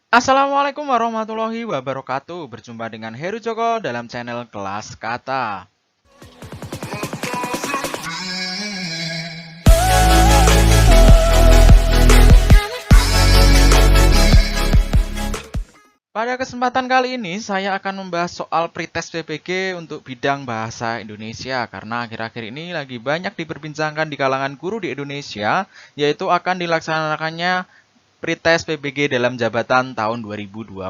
Assalamualaikum warahmatullahi wabarakatuh. Berjumpa dengan Heru Joko dalam channel Kelas Kata. Pada kesempatan kali ini saya akan membahas soal pretest PPG untuk bidang bahasa Indonesia karena akhir-akhir ini lagi banyak diperbincangkan di kalangan guru di Indonesia, yaitu akan dilaksanakannya pretest PPG dalam jabatan tahun 2022.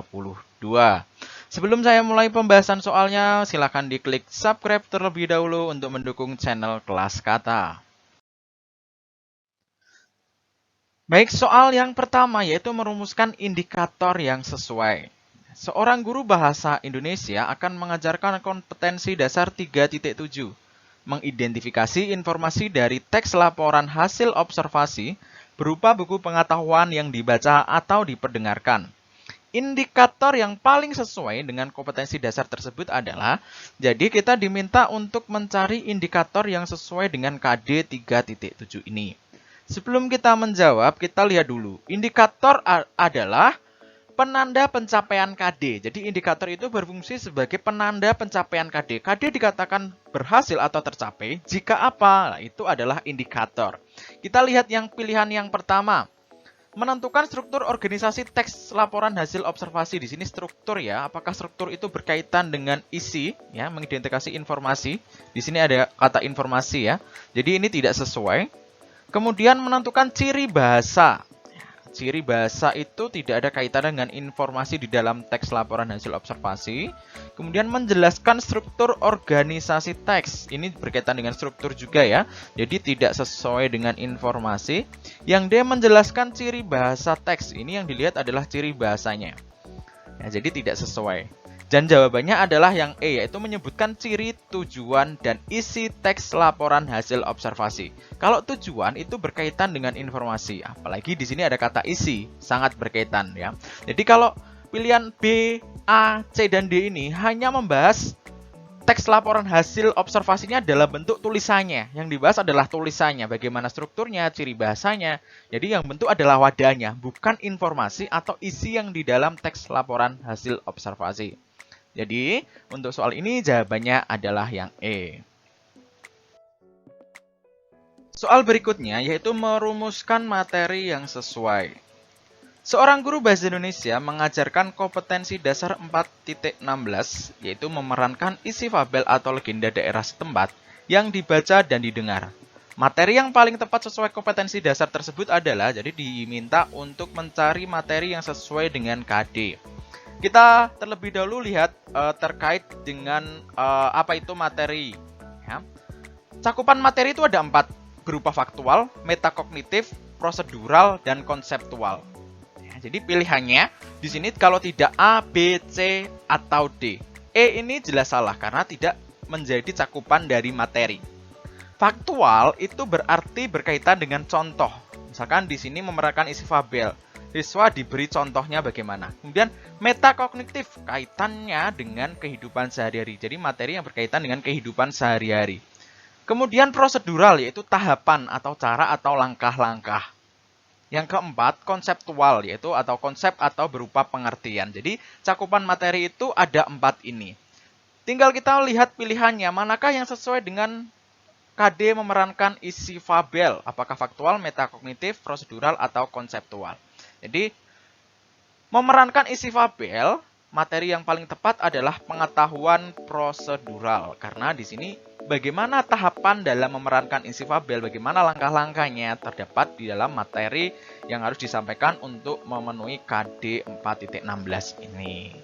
Sebelum saya mulai pembahasan soalnya, silakan diklik subscribe terlebih dahulu untuk mendukung channel Kelas Kata. Baik, soal yang pertama yaitu merumuskan indikator yang sesuai. Seorang guru bahasa Indonesia akan mengajarkan kompetensi dasar 3.7, mengidentifikasi informasi dari teks laporan hasil observasi berupa buku pengetahuan yang dibaca atau diperdengarkan. Indikator yang paling sesuai dengan kompetensi dasar tersebut adalah, jadi kita diminta untuk mencari indikator yang sesuai dengan KD 3.7 ini. Sebelum kita menjawab, kita lihat dulu. Indikator adalah penanda pencapaian KD. Jadi indikator itu berfungsi sebagai penanda pencapaian KD. KD dikatakan berhasil atau tercapai jika apa? Nah, itu adalah indikator. Kita lihat yang pilihan yang pertama. Menentukan struktur organisasi teks laporan hasil observasi. Di sini struktur ya. Apakah struktur itu berkaitan dengan isi ya, mengidentifikasi informasi. Di sini ada kata informasi ya. Jadi ini tidak sesuai. Kemudian menentukan ciri bahasa. Ciri bahasa itu tidak ada kaitan dengan informasi di dalam teks laporan hasil observasi. Kemudian menjelaskan struktur organisasi teks. Ini berkaitan dengan struktur juga ya. Jadi tidak sesuai dengan informasi. Yang D menjelaskan ciri bahasa teks. Ini yang dilihat adalah ciri bahasanya. Ya, jadi tidak sesuai. Dan jawabannya adalah yang E, yaitu menyebutkan ciri, tujuan, dan isi teks laporan hasil observasi. Kalau tujuan itu berkaitan dengan informasi, apalagi di sini ada kata isi, sangat berkaitan ya. Jadi kalau pilihan B, A, C, dan D ini hanya membahas teks laporan hasil observasinya dalam bentuk tulisannya. Yang dibahas adalah tulisannya, bagaimana strukturnya, ciri bahasanya. Jadi yang bentuk adalah wadahnya, bukan informasi atau isi yang di dalam teks laporan hasil observasi. Jadi, untuk soal ini jawabannya adalah yang E. Soal berikutnya yaitu merumuskan materi yang sesuai. Seorang guru bahasa Indonesia mengajarkan kompetensi dasar 4.16, yaitu memerankan isi fabel atau legenda daerah setempat yang dibaca dan didengar. Materi yang paling tepat sesuai kompetensi dasar tersebut adalah, jadi diminta untuk mencari materi yang sesuai dengan KD. Kita terlebih dahulu lihat terkait dengan apa itu materi. Ya. Cakupan materi itu ada 4, berupa faktual, metakognitif, prosedural, dan konseptual. Ya, jadi pilihannya di sini kalau tidak A, B, C, atau D. E ini jelas salah karena tidak menjadi cakupan dari materi. Faktual itu berarti berkaitan dengan contoh. Misalkan di sini memerankan isi fabel. Siswa diberi contohnya bagaimana. Kemudian metakognitif kaitannya dengan kehidupan sehari-hari. Jadi materi yang berkaitan dengan kehidupan sehari-hari. Kemudian prosedural yaitu tahapan atau cara atau langkah-langkah. Yang keempat konseptual yaitu atau konsep atau berupa pengertian. Jadi cakupan materi itu ada 4 ini. Tinggal kita lihat pilihannya manakah yang sesuai dengan KD memerankan isi fabel. Apakah faktual, metakognitif, prosedural, atau konseptual. Jadi, memerankan isi fabel, materi yang paling tepat adalah pengetahuan prosedural. Karena di sini bagaimana tahapan dalam memerankan isi fabel, bagaimana langkah-langkahnya terdapat di dalam materi yang harus disampaikan untuk memenuhi KD 4.16 ini.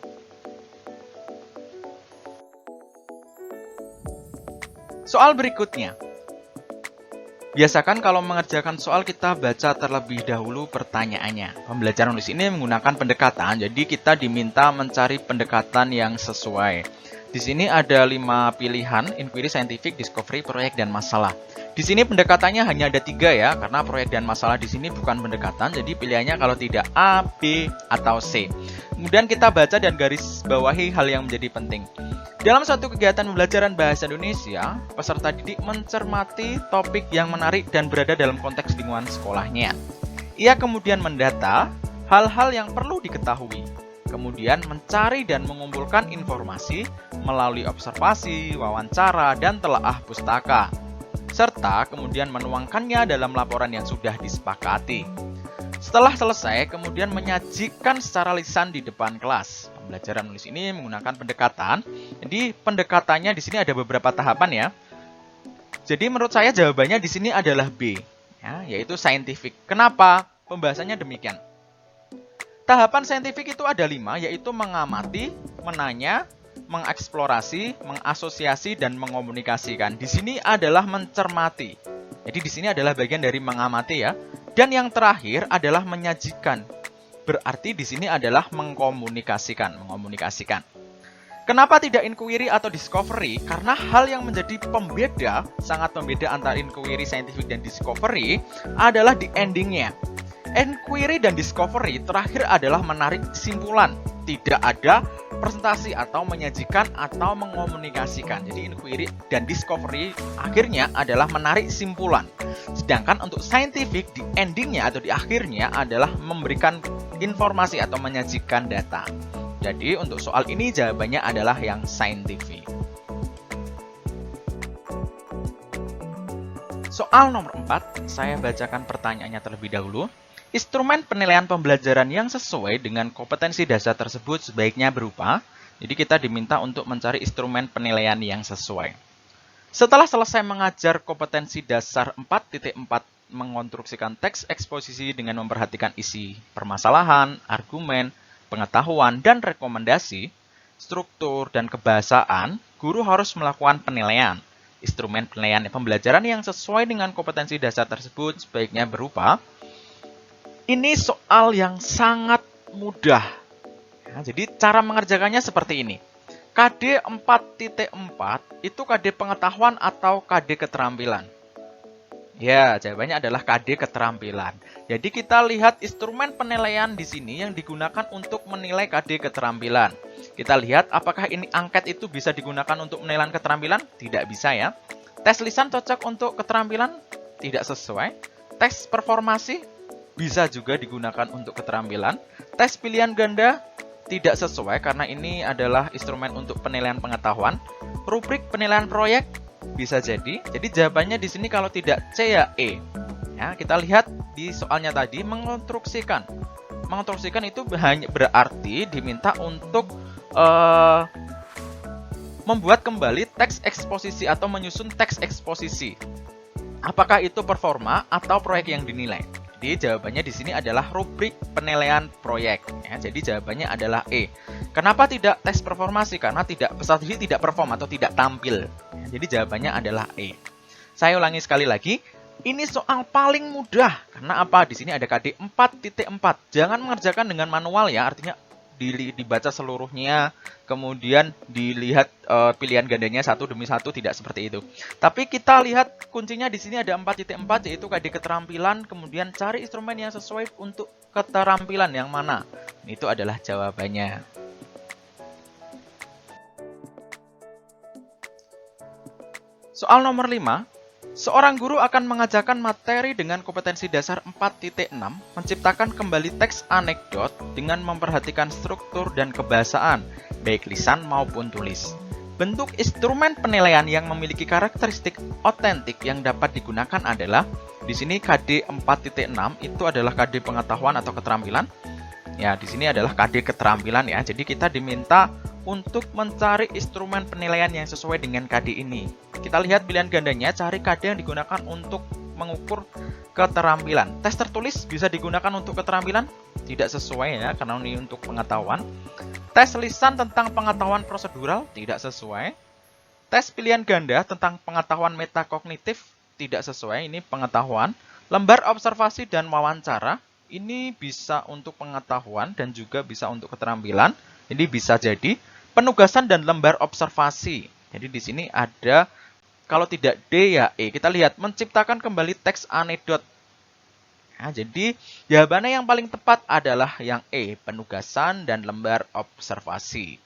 Soal berikutnya. Biasakan kalau mengerjakan soal kita baca terlebih dahulu pertanyaannya. Pembelajaran nulis ini menggunakan pendekatan, jadi kita diminta mencari pendekatan yang sesuai. Di sini ada 5 pilihan, inquiry, scientific, discovery, proyek, dan masalah. Di sini pendekatannya hanya ada 3 ya, karena proyek dan masalah di sini bukan pendekatan, jadi pilihannya kalau tidak A, B, atau C. Kemudian kita baca dan garis bawahi hal yang menjadi penting. Dalam suatu kegiatan pembelajaran bahasa Indonesia, peserta didik mencermati topik yang menarik dan berada dalam konteks lingkungan sekolahnya. Ia kemudian mendata, hal-hal yang perlu diketahui, kemudian mencari dan mengumpulkan informasi melalui observasi, wawancara, dan telaah pustaka, serta kemudian menuangkannya dalam laporan yang sudah disepakati. Setelah selesai, kemudian menyajikan secara lisan di depan kelas. Pembelajaran menulis ini menggunakan pendekatan. Jadi pendekatannya di sini ada beberapa tahapan ya. Jadi menurut saya jawabannya di sini adalah B, ya, yaitu scientific. Kenapa? Pembahasannya demikian. Tahapan saintifik itu ada 5, yaitu mengamati, menanya, mengeksplorasi, mengasosiasi, dan mengomunikasikan. Di sini adalah mencermati. Jadi di sini adalah bagian dari mengamati ya. Dan yang terakhir adalah menyajikan. Berarti di sini adalah mengomunikasikan. Kenapa tidak inquiry atau discovery? Karena hal yang menjadi pembeda, sangat pembeda antara inquiry, scientific, dan discovery adalah di endingnya. Inquiry dan discovery terakhir adalah menarik kesimpulan. Tidak ada presentasi atau menyajikan atau mengomunikasikan. Jadi inquiry dan discovery akhirnya adalah menarik kesimpulan. Sedangkan untuk scientific di endingnya atau di akhirnya adalah memberikan informasi atau menyajikan data. Jadi untuk soal ini jawabannya adalah yang scientific. Soal nomor 4, saya bacakan pertanyaannya terlebih dahulu. Instrumen penilaian pembelajaran yang sesuai dengan kompetensi dasar tersebut sebaiknya berupa, jadi kita diminta untuk mencari instrumen penilaian yang sesuai. Setelah selesai mengajar kompetensi dasar 4.4 mengonstruksikan teks eksposisi dengan memperhatikan isi permasalahan, argumen, pengetahuan, dan rekomendasi, struktur, dan kebahasaan, guru harus melakukan penilaian. Instrumen penilaian pembelajaran yang sesuai dengan kompetensi dasar tersebut sebaiknya berupa. Ini soal yang sangat mudah. Ya, jadi cara mengerjakannya seperti ini. KD 4.4 itu KD pengetahuan atau KD keterampilan? Ya, jawabannya adalah KD keterampilan. Jadi kita lihat instrumen penilaian di sini yang digunakan untuk menilai KD keterampilan. Kita lihat apakah ini angket itu bisa digunakan untuk penilaian keterampilan? Tidak bisa ya. Tes lisan cocok untuk keterampilan? Tidak sesuai. Tes performasi bisa juga digunakan untuk keterampilan. Tes pilihan ganda tidak sesuai karena ini adalah instrumen untuk penilaian pengetahuan. Rubrik penilaian proyek bisa jadi. Jadi jawabannya di sini kalau tidak C ya E. Ya, kita lihat di soalnya tadi mengonstruksikan. Mengonstruksikan itu hanya berarti diminta untuk membuat kembali teks eksposisi atau menyusun teks eksposisi. Apakah itu performa atau proyek yang dinilai? Jadi jawabannya di sini adalah rubrik penilaian proyek. Ya, jadi jawabannya adalah E. Kenapa tidak tes performasi? Karena peserta didik tidak perform atau tidak tampil. Ya, jadi jawabannya adalah E. Saya ulangi sekali lagi. Ini soal paling mudah. Karena apa? Di sini ada KD 4.4. Jangan mengerjakan dengan manual ya. Artinya dibaca seluruhnya, kemudian dilihat pilihan gandanya satu demi satu, tidak seperti itu. Tapi kita lihat kuncinya di sini ada 4.4 yaitu KD keterampilan, kemudian cari instrumen yang sesuai untuk keterampilan yang mana. Itu adalah jawabannya. Soal nomor 5. Seorang guru akan mengajarkan materi dengan kompetensi dasar 4.6, menciptakan kembali teks anekdot dengan memperhatikan struktur dan kebahasaan, baik lisan maupun tulis. Bentuk instrumen penilaian yang memiliki karakteristik otentik yang dapat digunakan adalah, di sini KD 4.6 itu adalah KD pengetahuan atau keterampilan. Ya, di sini adalah KD keterampilan ya. Jadi kita diminta untuk mencari instrumen penilaian yang sesuai dengan KD ini. Kita lihat pilihan gandanya, cari KD yang digunakan untuk mengukur keterampilan. Tes tertulis bisa digunakan untuk keterampilan? Tidak sesuai ya, karena ini untuk pengetahuan. Tes lisan tentang pengetahuan prosedural? Tidak sesuai. Tes pilihan ganda tentang pengetahuan metakognitif? Tidak sesuai, ini pengetahuan. Lembar observasi dan wawancara? Ini bisa untuk pengetahuan dan juga bisa untuk keterampilan. Ini bisa jadi penugasan dan lembar observasi. Jadi di sini ada, kalau tidak D ya E. Kita lihat menciptakan kembali teks anekdot. Nah, jadi jawabannya yang paling tepat adalah yang E, penugasan dan lembar observasi.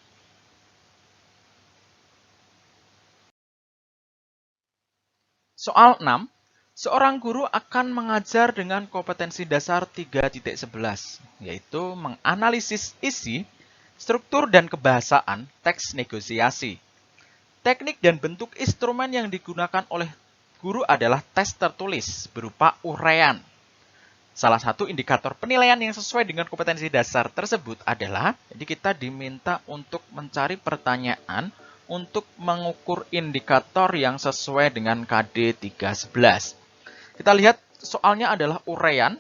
Soal 6. Seorang guru akan mengajar dengan kompetensi dasar 3.11, yaitu menganalisis isi, struktur dan kebahasaan teks negosiasi. Teknik dan bentuk instrumen yang digunakan oleh guru adalah tes tertulis berupa uraian. Salah satu indikator penilaian yang sesuai dengan kompetensi dasar tersebut adalah, jadi kita diminta untuk mencari pertanyaan untuk mengukur indikator yang sesuai dengan KD 311. Kita lihat soalnya adalah uraian,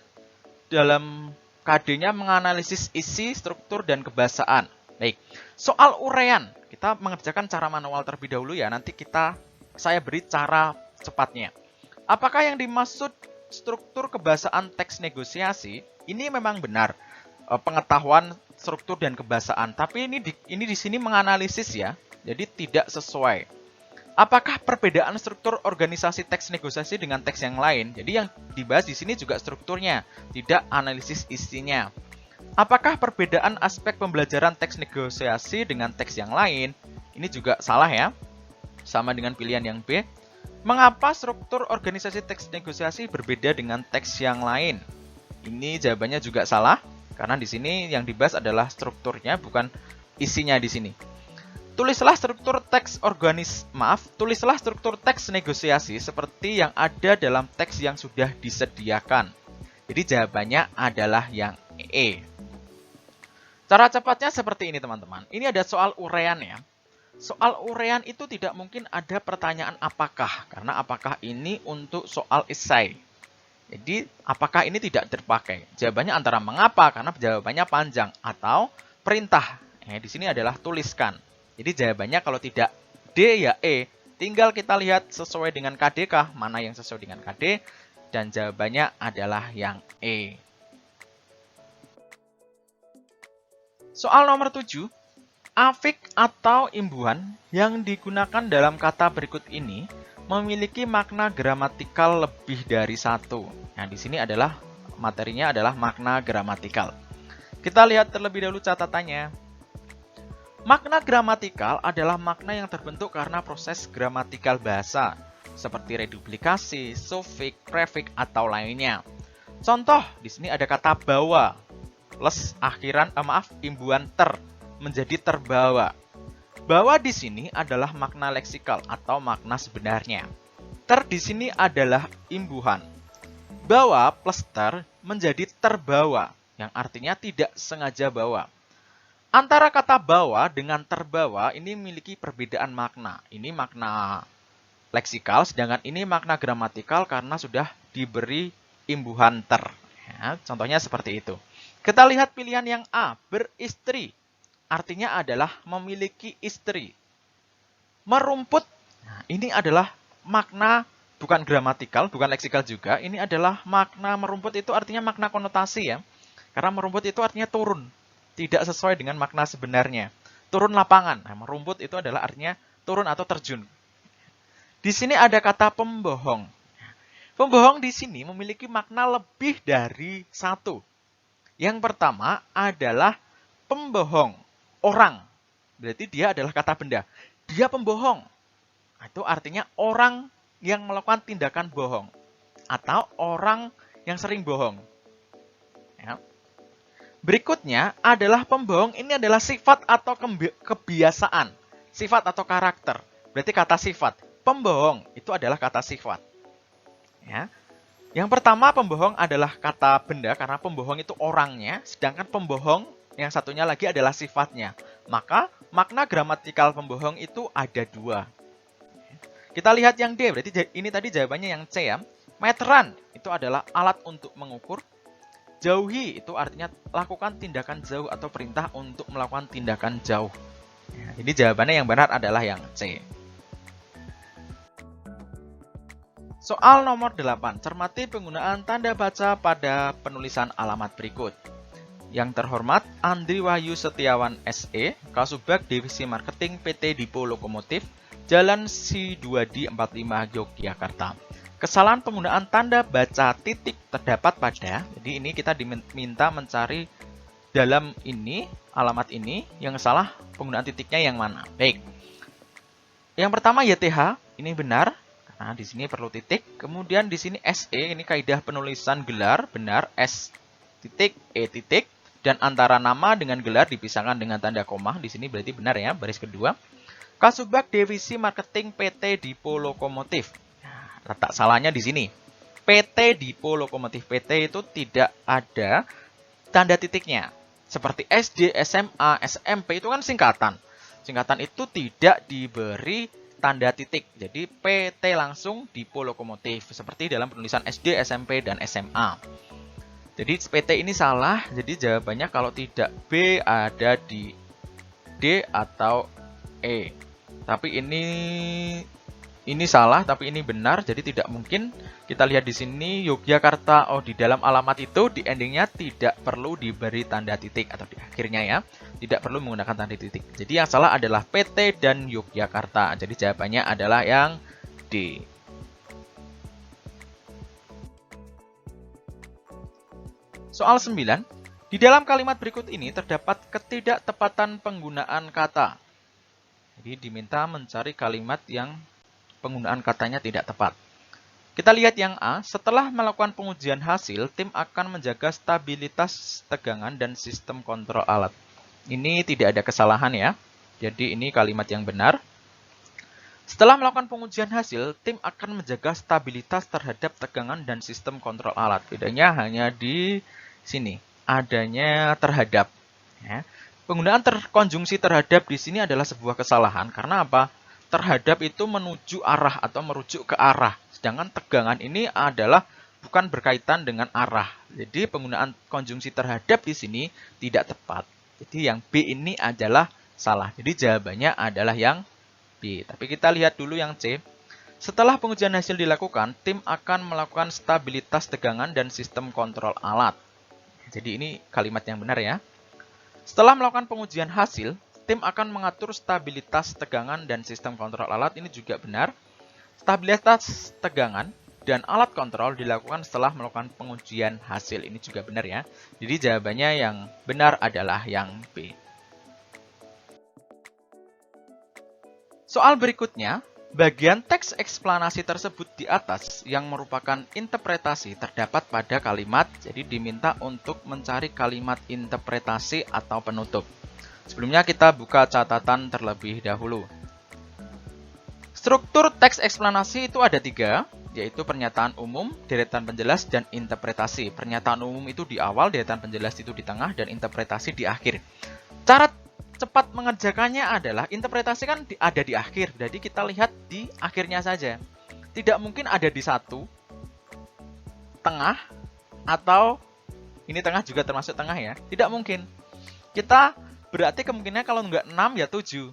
dalam KD-nya menganalisis isi, struktur, dan kebahasaan. Baik, soal uraian, kita mengerjakan cara manual terlebih dahulu ya, nanti saya beri cara cepatnya. Apakah yang dimaksud struktur kebahasaan teks negosiasi? Ini memang benar, pengetahuan struktur dan kebahasaan, tapi ini di sini menganalisis ya, jadi tidak sesuai. Apakah perbedaan struktur organisasi teks negosiasi dengan teks yang lain? Jadi yang dibahas di sini juga strukturnya, tidak analisis isinya. Apakah perbedaan aspek pembelajaran teks negosiasi dengan teks yang lain? Ini juga salah ya, sama dengan pilihan yang B. Mengapa struktur organisasi teks negosiasi berbeda dengan teks yang lain? Ini jawabannya juga salah, karena di sini yang dibahas adalah strukturnya, bukan isinya di sini. Tulislah struktur teks negosiasi seperti yang ada dalam teks yang sudah disediakan. Jadi jawabannya adalah yang E. Cara cepatnya seperti ini teman-teman. Ini ada soal uraian ya. Soal uraian itu tidak mungkin ada pertanyaan apakah, karena apakah ini untuk soal esai. Jadi apakah ini tidak terpakai? Jawabannya antara mengapa, karena jawabannya panjang, atau perintah. Di sini adalah tuliskan. Jadi jawabannya kalau tidak D ya E. Tinggal kita lihat sesuai dengan KD kah, mana yang sesuai dengan KD, dan jawabannya adalah yang E. Soal nomor 7, afik atau imbuhan yang digunakan dalam kata berikut ini memiliki makna gramatikal lebih dari satu. Nah, di sini adalah materinya adalah makna gramatikal. Kita lihat terlebih dahulu catatannya. Makna gramatikal adalah makna yang terbentuk karena proses gramatikal bahasa, seperti reduplikasi, sufik, prefik, atau lainnya. Contoh, di sini ada kata bawa, plus imbuhan ter, menjadi terbawa. Bawa di sini adalah makna leksikal atau makna sebenarnya. Ter di sini adalah imbuhan. Bawa plus ter menjadi terbawa, yang artinya tidak sengaja bawa. Antara kata bawa dengan terbawa ini memiliki perbedaan makna. Ini makna leksikal, sedangkan ini makna gramatikal karena sudah diberi imbuhan ter. Ya, contohnya seperti itu. Kita lihat pilihan yang A, beristri. Artinya adalah memiliki istri. Merumput, nah, ini adalah makna bukan gramatikal, bukan leksikal juga. Ini adalah makna merumput itu artinya makna konotasi ya. Karena merumput itu artinya turun. Tidak sesuai dengan makna sebenarnya. Turun lapangan. Nah, merumput itu adalah artinya turun atau terjun. Di sini ada kata pembohong. Pembohong di sini memiliki makna lebih dari satu. Yang pertama adalah pembohong. Orang. Berarti dia adalah kata benda. Dia pembohong. Itu artinya orang yang melakukan tindakan bohong. Atau orang yang sering bohong. Ya. Berikutnya adalah pembohong, ini adalah sifat atau kebiasaan. Sifat atau karakter. Berarti kata sifat. Pembohong itu adalah kata sifat. Ya. Yang pertama pembohong adalah kata benda karena pembohong itu orangnya. Sedangkan pembohong yang satunya lagi adalah sifatnya. Maka makna gramatikal pembohong itu ada dua. Kita lihat yang D. Berarti ini tadi jawabannya yang C ya. Meteran itu adalah alat untuk mengukur. Jauhi itu artinya lakukan tindakan jauh atau perintah untuk melakukan tindakan jauh. Ya, ini jawabannya yang benar adalah yang C. Soal nomor 8. Cermati penggunaan tanda baca pada penulisan alamat berikut. Yang terhormat Andri Wahyu Setiawan SE, Kasubag Divisi Marketing PT Dipo Lokomotif, Jalan C2D 45 Yogyakarta. Kesalahan penggunaan tanda baca titik terdapat pada, jadi ini kita diminta mencari dalam ini, alamat ini, yang salah penggunaan titiknya yang mana. Baik. Yang pertama YTH, ini benar, Nah, di sini perlu titik. Kemudian di sini SE, ini kaidah penulisan gelar, benar. S titik, E titik. Dan antara nama dengan gelar dipisahkan dengan tanda koma. Di sini berarti benar ya, baris kedua. Kasubag Divisi Marketing PT Dipo Lokomotif. Nah, letak salahnya di sini. PT Dipo Lokomotif. PT itu tidak ada tanda titiknya. Seperti SD, SMA, SMP itu kan singkatan. Singkatan itu tidak diberi tanda titik. Jadi PT langsung Dipo Lokomotif. Seperti dalam penulisan SD, SMP, dan SMA. Jadi PT ini salah. Jadi jawabannya kalau tidak B ada di D atau E. Tapi ini salah, tapi ini benar. Jadi tidak mungkin. Kita lihat di sini Yogyakarta. Oh, di dalam alamat itu di endingnya tidak perlu diberi tanda titik atau di akhirnya ya. Tidak perlu menggunakan tanda titik. Jadi yang salah adalah PT dan Yogyakarta. Jadi jawabannya adalah yang D. Soal 9. Di dalam kalimat berikut ini terdapat ketidaktepatan penggunaan kata. Jadi diminta mencari kalimat yang penggunaan katanya tidak tepat. Kita lihat yang A. Setelah melakukan pengujian hasil, tim akan menjaga stabilitas tegangan dan sistem kontrol alat. Ini tidak ada kesalahan ya. Jadi ini kalimat yang benar. Setelah melakukan pengujian hasil, tim akan menjaga stabilitas terhadap tegangan dan sistem kontrol alat. Bedanya hanya di sini, adanya terhadap. Ya. Penggunaan konjungsi terhadap di sini adalah sebuah kesalahan. Karena apa? Terhadap itu menuju arah atau merujuk ke arah. Sedangkan tegangan ini adalah bukan berkaitan dengan arah. Jadi penggunaan konjungsi terhadap di sini tidak tepat. Jadi yang B ini adalah salah. Jadi jawabannya adalah yang B. Tapi kita lihat dulu yang C. Setelah pengujian hasil dilakukan, tim akan melakukan stabilitas tegangan dan sistem kontrol alat. Jadi ini kalimat yang benar ya. Setelah melakukan pengujian hasil, tim akan mengatur stabilitas tegangan dan sistem kontrol alat. Ini juga benar. Stabilitas tegangan dan alat kontrol dilakukan setelah melakukan pengujian hasil. Ini juga benar ya. Jadi jawabannya yang benar adalah yang B. Soal berikutnya, bagian teks eksplanasi tersebut di atas yang merupakan interpretasi terdapat pada kalimat, jadi diminta untuk mencari kalimat interpretasi atau penutup. Sebelumnya kita buka catatan terlebih dahulu. Struktur teks eksplanasi itu ada 3, yaitu pernyataan umum, deretan penjelas, dan interpretasi. Pernyataan umum itu di awal, deretan penjelas itu di tengah, dan interpretasi di akhir. Cara cepat mengerjakannya adalah interpretasi kan ada di akhir, jadi kita lihat di akhirnya saja. Tidak mungkin ada di satu, tengah, atau ini tengah juga termasuk tengah ya. Tidak mungkin. Kita berarti kemungkinannya kalau nggak 6 ya 7.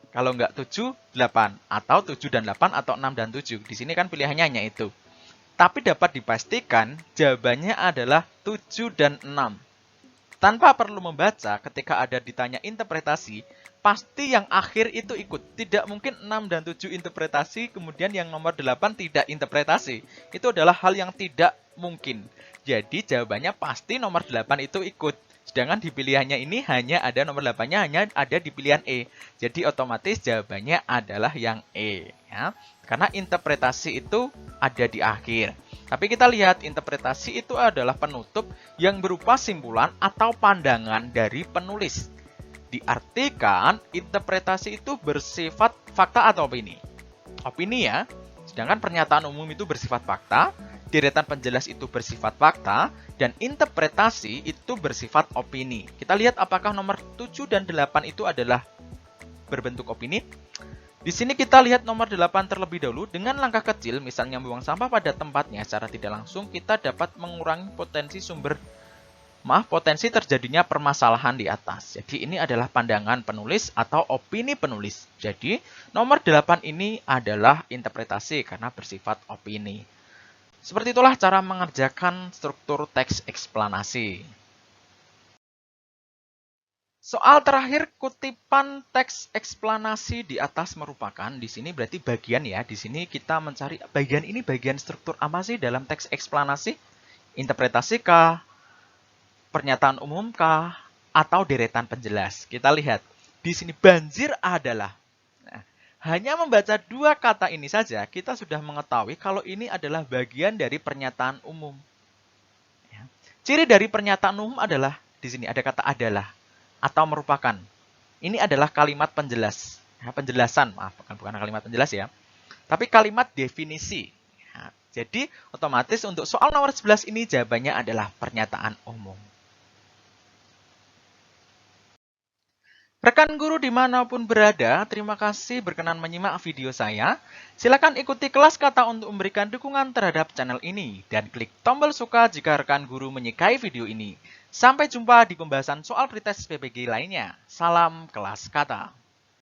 Kalau nggak 7, 8. Atau 7 dan 8 atau 6 dan 7. Di sini kan pilihannya hanya itu. Tapi dapat dipastikan jawabannya adalah 7 dan 6. Tanpa perlu membaca, ketika ada ditanya interpretasi, pasti yang akhir itu ikut. Tidak mungkin 6 dan 7 interpretasi, kemudian yang nomor 8 tidak interpretasi. Itu adalah hal yang tidak mungkin. Jadi jawabannya pasti nomor 8 itu ikut. Sedangkan di pilihannya ini hanya ada nomor 8-nya hanya ada di pilihan E. Jadi otomatis jawabannya adalah yang E. Ya. Karena interpretasi itu ada di akhir. Tapi kita lihat interpretasi itu adalah penutup yang berupa simpulan atau pandangan dari penulis. Diartikan interpretasi itu bersifat fakta atau opini. Opini ya. Sedangkan pernyataan umum itu bersifat fakta, deretan penjelas itu bersifat fakta, dan interpretasi itu bersifat opini. Kita lihat apakah nomor 7 dan 8 itu adalah berbentuk opini. Di sini kita lihat nomor 8 terlebih dahulu. Dengan langkah kecil, misalnya membuang sampah pada tempatnya secara tidak langsung, kita dapat mengurangi potensi terjadinya permasalahan di atas. Jadi ini adalah pandangan penulis atau opini penulis. Jadi nomor 8 ini adalah interpretasi karena bersifat opini. Seperti itulah cara mengerjakan struktur teks eksplanasi. Soal terakhir, kutipan teks eksplanasi di atas merupakan, di sini berarti bagian ya, di sini kita mencari bagian ini bagian struktur apa sih dalam teks eksplanasi? Interpretasi kah? Pernyataan umum kah? Atau deretan penjelas? Kita lihat, di sini banjir adalah. Nah, Hanya membaca dua kata ini saja, kita sudah mengetahui kalau ini adalah bagian dari pernyataan umum. Ya. Ciri dari pernyataan umum adalah, di sini ada kata adalah, atau merupakan. Ini adalah kalimat penjelas. Ya, penjelasan, maaf, bukan kalimat penjelas ya. Tapi kalimat definisi. Ya, jadi, otomatis untuk soal nomor 11 ini jawabannya adalah pernyataan umum. Rekan guru dimanapun berada, terima kasih berkenan menyimak video saya. Silakan ikuti kelas kata untuk memberikan dukungan terhadap channel ini. Dan klik tombol suka jika rekan guru menyukai video ini. Sampai jumpa di pembahasan soal pretest PPG lainnya. Salam kelas kata.